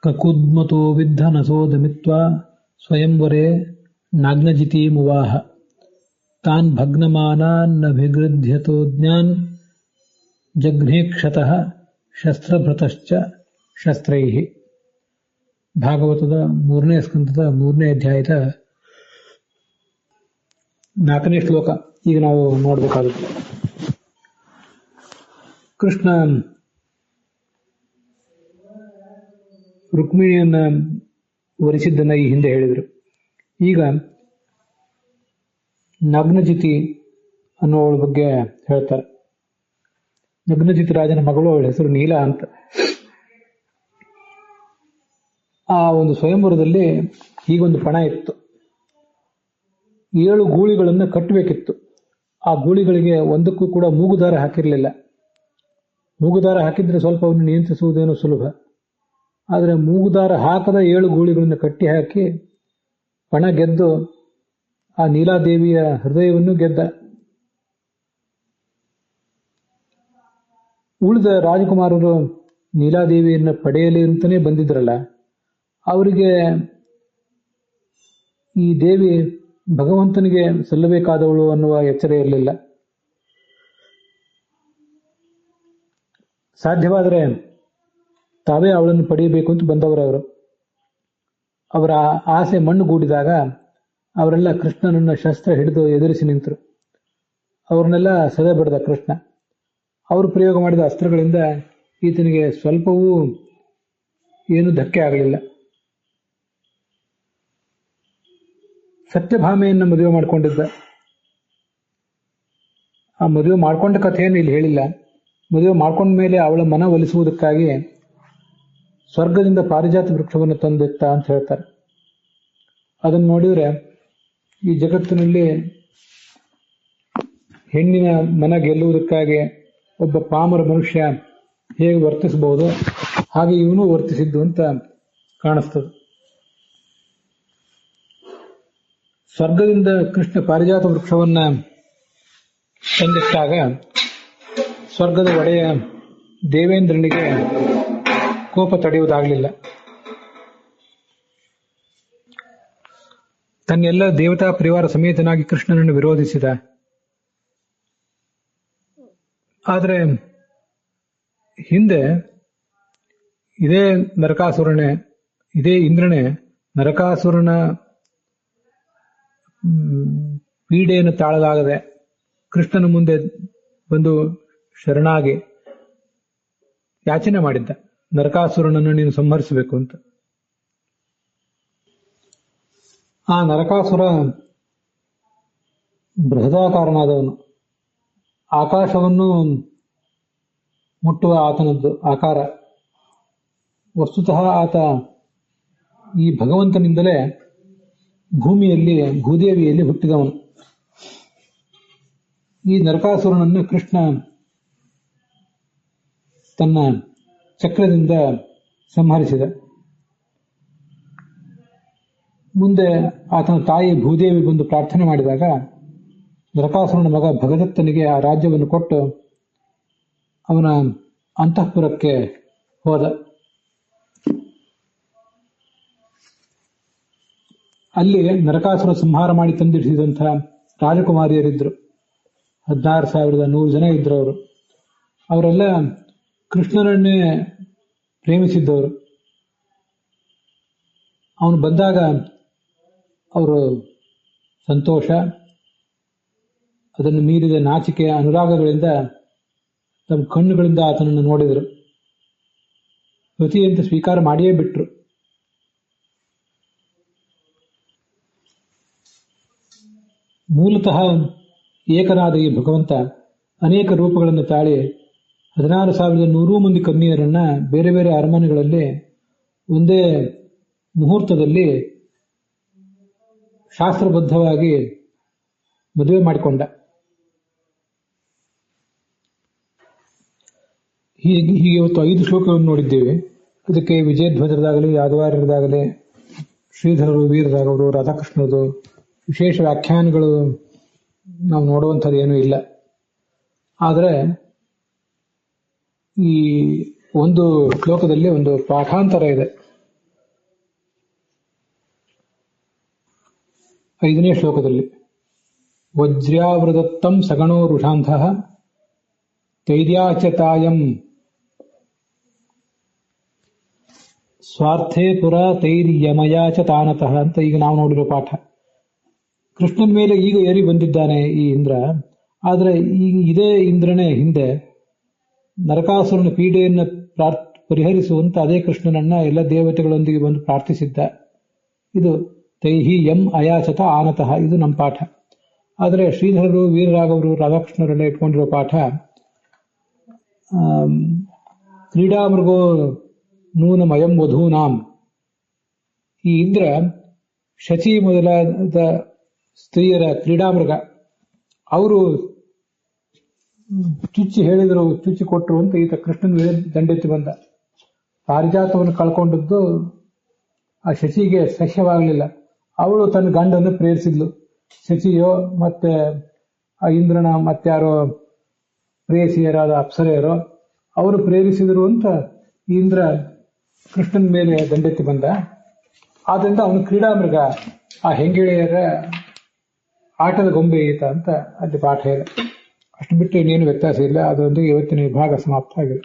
ಕಕುದ್ಮತೋ ವಿದ್ಧನಸೋದಮಿತ್ವಾ ಸ್ವಯಂವರೇ ನಾಗ್ನಜಿತೀಮುವಾಹ ತಾನ್ ಭಗ್ನಮಾನಾನ್ನಭಿಗೃಧ್ಯತೋಜ್ಞಾನ್ ಜಘ್ನೇಕ್ಷತಃ ಶಸ್ತ್ರಭೃತಶ್ಚ ಶಸ್ತ್ರೈಃ. ಭಾಗವತದ 3ನೇ ಸ್ಕಂದದ 3ನೇ ಅಧ್ಯಾಯದ 4ನೇ ಶ್ಲೋಕ ಈಗ ನಾವು ನೋಡಬೇಕಾಗುತ್ತೆ. ಕೃಷ್ಣ ರುಕ್ಮಿಣಿಯನ್ನ ವರಿಸಿದ್ದನ್ನ ಈ ಹಿಂದೆ ಹೇಳಿದರು. ಈಗ ನಗ್ನಜಿತಿ ಅನ್ನೋವಳ ಬಗ್ಗೆ ಹೇಳ್ತಾರೆ. ನಗ್ನಜಿತಿ ರಾಜನ ಮಗಳು, ಅವಳ ಹೆಸರು ನೀಲ ಅಂತ. ಆ ಒಂದು ಸ್ವಯಂವರದಲ್ಲಿ ಹೀಗೊಂದು ಪಣ ಇತ್ತು. 7 ಗೂಳಿಗಳನ್ನು ಕಟ್ಟಬೇಕಿತ್ತು. ಆ ಗೂಳಿಗಳಿಗೆ ಒಂದಕ್ಕೂ ಕೂಡ ಮೂಗುದಾರ ಹಾಕಿರಲಿಲ್ಲ. ಮೂಗುದಾರ ಹಾಕಿದ್ರೆ ಸ್ವಲ್ಪ ಅವನು ನಿಯಂತ್ರಿಸುವುದೇನೋ ಸುಲಭ. ಆದರೆ ಮೂಗುದಾರ ಹಾಕದ 7 ಗೂಳಿಗಳನ್ನು ಕಟ್ಟಿ ಹಾಕಿ ಪಣ ಗೆದ್ದು ಆ ನೀಲಾದೇವಿಯ ಹೃದಯವನ್ನು ಗೆದ್ದ. ಉಳಿದ ರಾಜಕುಮಾರರು ನೀಲಾದೇವಿಯನ್ನು ಪಡೆಯಲಿ ಅಂತಲೇ ಬಂದಿದ್ರಲ್ಲ, ಅವರಿಗೆ ಈ ದೇವಿ ಭಗವಂತನಿಗೆ ಸಲ್ಲಬೇಕಾದವಳು ಅನ್ನುವ ಎಚ್ಚರ ಇರಲಿಲ್ಲ. ಸಾಧ್ಯವಾದರೆ ತಾವೇ ಅವಳನ್ನು ಪಡೆಯಬೇಕು ಅಂತ ಬಂದವರವರು. ಅವರ ಆಸೆ ಮಣ್ಣುಗೂಡಿದಾಗ ಅವರೆಲ್ಲ ಕೃಷ್ಣನನ್ನ ಶಸ್ತ್ರ ಹಿಡಿದು ಎದುರಿಸಿ ನಿಂತರು. ಅವ್ರನ್ನೆಲ್ಲ ಸದೆ ಬಡ್ದ ಕೃಷ್ಣ. ಅವರು ಪ್ರಯೋಗ ಮಾಡಿದ ಅಸ್ತ್ರಗಳಿಂದ ಈತನಿಗೆ ಸ್ವಲ್ಪವೂ ಏನು ಧಕ್ಕೆ ಆಗಲಿಲ್ಲ. ಸತ್ಯಭಾಮೆಯನ್ನು ಮದುವೆ ಮಾಡಿಕೊಂಡಿದ್ದ. ಆ ಮದುವೆ ಮಾಡಿಕೊಂಡ ಕಥೆಯನ್ನು ಇಲ್ಲಿ ಹೇಳಿಲ್ಲ. ಮದುವೆ ಮಾಡ್ಕೊಂಡ ಮೇಲೆ ಅವಳ ಮನ ಒಲಿಸುವುದಕ್ಕಾಗಿ ಸ್ವರ್ಗದಿಂದ ಪಾರಿಜಾತ ವೃಕ್ಷವನ್ನು ತಂದಿತ್ತ ಅಂತ ಹೇಳ್ತಾರೆ. ಅದನ್ನು ನೋಡಿದ್ರೆ ಈ ಜಗತ್ತಿನಲ್ಲಿ ಹೆಣ್ಣಿನ ಮನ ಗೆಲ್ಲುವುದಕ್ಕಾಗಿ ಒಬ್ಬ ಪಾಮರ ಮನುಷ್ಯ ಹೇಗೆ ವರ್ತಿಸಬಹುದು, ಹಾಗೆ ಇವನು ವರ್ತಿಸಿದ್ದು ಅಂತ ಕಾಣಿಸ್ತದೆ. ಸ್ವರ್ಗದಿಂದ ಕೃಷ್ಣ ಪಾರಿಜಾತ ವೃಕ್ಷವನ್ನ ತಂದಿಟ್ಟಾಗ ಸ್ವರ್ಗದ ಒಡೆಯ ದೇವೇಂದ್ರನಿಗೆ ಕೋಪ ತಡೆಯುವುದಾಗಲಿಲ್ಲ. ತನ್ನೆಲ್ಲ ದೇವತಾ ಪರಿವಾರ ಸಮೇತನಾಗಿ ಕೃಷ್ಣನನ್ನು ವಿರೋಧಿಸಿದ. ಆದರೆ ಹಿಂದೆ ಇದೇ ನರಕಾಸುರನೇ, ಇದೇ ಇಂದ್ರನೇ ನರಕಾಸುರನ ಪೀಡೆಯನ್ನು ತಾಳಲಾಗದೆ ಕೃಷ್ಣನ ಮುಂದೆ ಬಂದು ಶರಣಾಗಿ ಯಾಚನೆ ಮಾಡಿದ್ದ, ನರಕಾಸುರನನ್ನು ನೀನು ಸಂಹರಿಸಬೇಕು ಅಂತ. ಆ ನರಕಾಸುರ ಬೃಹದಾಕಾರನಾದವನು. ಆಕಾಶವನ್ನು ಮುಟ್ಟುವ ಆತನದ್ದು ಆಕಾರ. ವಸ್ತುತಃ ಆತ ಈ ಭಗವಂತನಿಂದಲೇ ಭೂಮಿಯಲ್ಲಿ ಭೂದೇವಿಯಲ್ಲಿ ಹುಟ್ಟಿದವನು. ಈ ನರಕಾಸುರನನ್ನು ಕೃಷ್ಣ ತನ್ನ ಚಕ್ರದಿಂದ ಸಂಹರಿಸಿದ. ಮುಂದೆ ಆತನ ತಾಯಿ ಭೂದೇವಿ ಬಂದು ಪ್ರಾರ್ಥನೆ ಮಾಡಿದಾಗ ನರಕಾಸುರನ ಮಗ ಭಗದತ್ತನಿಗೆ ಆ ರಾಜ್ಯವನ್ನು ಕೊಟ್ಟು ಅವನ ಅಂತಃಪುರಕ್ಕೆ ಹೋದ. ಅಲ್ಲಿ ನರಕಾಸುರ ಸಂಹಾರ ಮಾಡಿ ತಂದಿಡಿಸಿದಂತಹ ರಾಜಕುಮಾರಿಯರಿದ್ರು. 16,100 ಜನ ಇದ್ರು ಅವರು. ಅವರೆಲ್ಲ ಕೃಷ್ಣನನ್ನೇ ಪ್ರೇಮಿಸಿದ್ದವರು. ಅವನು ಬಂದಾಗ ಅವರು ಸಂತೋಷ, ಅದನ್ನು ಮೀರಿದ ನಾಚಿಕೆ, ಅನುರಾಗಗಳಿಂದ ತಮ್ಮ ಕಣ್ಣುಗಳಿಂದ ಆತನನ್ನು ನೋಡಿದರು. ಪತಿಯಂತೆ ಸ್ವೀಕಾರ ಮಾಡಿಯೇ ಬಿಟ್ರು. ಮೂಲತಃ ಏಕನಾದ ಈ ಭಗವಂತ ಅನೇಕ ರೂಪಗಳನ್ನು ತಾಳಿ 16,100 ಮಂದಿ ಕನ್ಯೆಯರನ್ನ ಬೇರೆ ಬೇರೆ ಅರಮನೆಗಳಲ್ಲಿ ಒಂದೇ ಮುಹೂರ್ತದಲ್ಲಿ ಶಾಸ್ತ್ರಬದ್ಧವಾಗಿ ಮದುವೆ ಮಾಡಿಕೊಂಡ. ಹೀಗೆ ಇವತ್ತು 5 ಶ್ಲೋಕಗಳನ್ನು ನೋಡಿದ್ದೇವೆ. ಇದಕ್ಕೆ ವಿಜಯಧ್ವಜರದಾಗಲಿ, ಯಾದವಾರ್ಯರದಾಗಲಿ, ಶ್ರೀಧರರು, ವೀರರಾಘವರು, ರಾಧಾಕೃಷ್ಣರದು ವಿಶೇಷ ವ್ಯಾಖ್ಯಾನಗಳು ನಾವು ನೋಡುವಂಥದ್ದು ಏನೂ ಇಲ್ಲ. ಆದರೆ ಈ ಒಂದು ಶ್ಲೋಕದಲ್ಲಿ ಒಂದು ಪಾಠಾಂತರ ಇದೆ. 5ನೇ ಶ್ಲೋಕದಲ್ಲಿ ವಜ್ರ್ಯಾವೃದತ್ತಂ ಸಗಣೋ ರುಷಾಂಧಃ ತೈರ್ಯಾಚತಾಯಂ ಸ್ವಾರ್ಥೇ ಪುರ ತೈರ್ಯಮಯಾಚ ತಾನತಃ ಅಂತ ಈಗ ನಾವು ನೋಡಿರೋ ಪಾಠ. ಕೃಷ್ಣನ ಮೇಲೆ ಈಗ ಏರಿ ಬಂದಿದ್ದಾನೆ ಈ ಇಂದ್ರ. ಆದರೆ ಈಗ ಇದೇ ಇಂದ್ರನೇ ಹಿಂದೆ ನರಕಾಸುರನ ಪೀಡೆಯನ್ನು ಪರಿಹರಿಸುವಂತ ಅದೇ ಕೃಷ್ಣನನ್ನ ಎಲ್ಲ ದೇವತೆಗಳೊಂದಿಗೆ ಬಂದು ಪ್ರಾರ್ಥಿಸಿದ್ದ. ಇದು ತೈಹಿ ಯಂ ಅಯಾಚತ ಆನತಃ, ಇದು ನಮ್ಮ ಪಾಠ. ಆದರೆ ಶ್ರೀಧರರು, ವೀರರಾಘವರು, ರಾಧಾಕೃಷ್ಣರೆಲ್ಲ ಇಟ್ಕೊಂಡಿರೋ ಪಾಠ ಕ್ರೀಡಾಮೃಗೋ ನೂನಮಯಂ ವಧೂನಾಂ. ಈ ಇಂದ್ರ ಶಚಿ ಮೊದಲಾದ ಸ್ತ್ರೀಯರ ಕ್ರೀಡಾಮೃಗ. ಅವರು ಚುಚ್ಚಿ ಹೇಳಿದರು, ಚುಚ್ಚಿ ಕೊಟ್ಟರು ಅಂತ ಈತ ಕೃಷ್ಣನ ಮೇಲೆ ದಂಡೆತ್ತಿ ಬಂದ. ಪಾರಿಜಾತವನ್ನು ಕಳ್ಕೊಂಡದ್ದು ಆ ಶಚಿಗೆ ಸಹ್ಯವಾಗಲಿಲ್ಲ. ಅವಳು ತನ್ನ ಗಂಡನ್ನು ಪ್ರೇರಿಸಿದ್ಲು. ಶಚಿಯೋ ಮತ್ತೆ ಆ ಇಂದ್ರನ ಮತ್ತಾರೋ ಪ್ರೇಯಸಿಯರಾದ ಅಪ್ಸರೆಯರೋ ಅವರು ಪ್ರೇರಿಸಿದರು ಅಂತ ಇಂದ್ರ ಕೃಷ್ಣನ ಮೇಲೆ ದಂಡೆತ್ತಿ ಬಂದ. ಆದ್ರಿಂದ ಅವನು ಕ್ರೀಡಾಮೃಗ, ಆ ಹೆಂಗೆಳೆಯರ ಆಟದ ಗೊಂಬೆ ಈತ ಅಂತ ಅಲ್ಲಿ ಪಾಠ ಇದೆ. ಅಷ್ಟು ಬಿಟ್ಟು ಇನ್ನೇನು ವ್ಯತ್ಯಾಸ ಇಲ್ಲ. ಅದರೊಂದಿಗೆ ಇವತ್ತಿನ ವಿಭಾಗ ಸಮಾಪ್ತ ಆಗಿದೆ.